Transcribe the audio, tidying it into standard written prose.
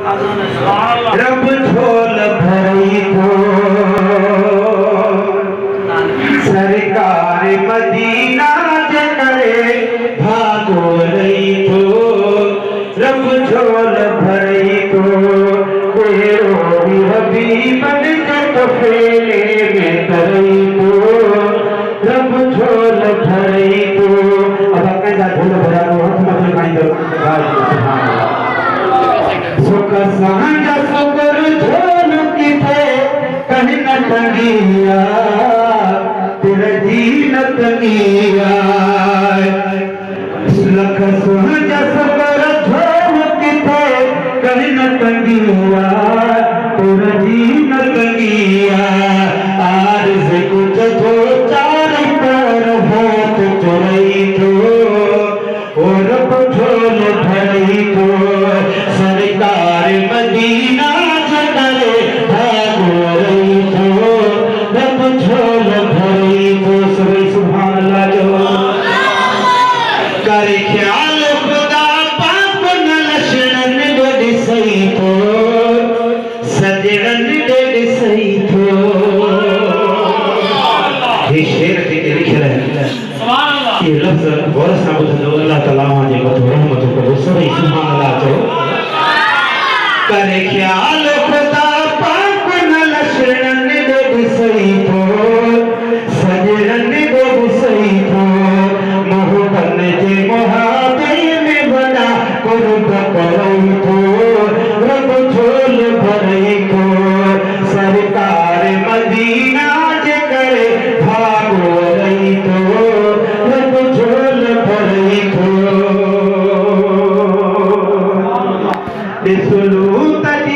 रब झोल भरई तो सरकार मदीना जकरे भागो रही तो रब झोल भरई तो तेरो हबीबन जट फेले में तरई तो रब झोल भरई तो अब कैसा झोल भरा तो हाथ में पानी दो सुभान अल्लाह सुख सांझ सुकर झोल किथे कहीं न टंगिया तेरे दीन तंगिया लख सांझ सुकर झोल किथे कहीं न टंगिया तेरे दीन तंगिया आरज़ कुछ तो चार पर होत चोरई तो और झोल भरई तो सरकार मदीना जकरे भागो रही तो रब झोल भरई तो सभी सुभान अल्लाह जो करे ख्याल खुदा पाक न लक्षणन दे सही तो सजणन दे सही तो ये शेर के लिखे रहे सुभान अल्लाह ये लफ्ज वरस ना बुझो अल्लाह ताला जे को रहमत को सभी सुभान अल्लाह जो करे ख्याल खुदा पाक न लक्षणन दे सही तो सजणन दे सही तो मोहब्बत जे मोहब्बत में बड़ा कुर्ब करई तो रब झोल भरई तो सरकार मदीना जे करे भागो रही तो रब झोल भरई तो सुलू तजी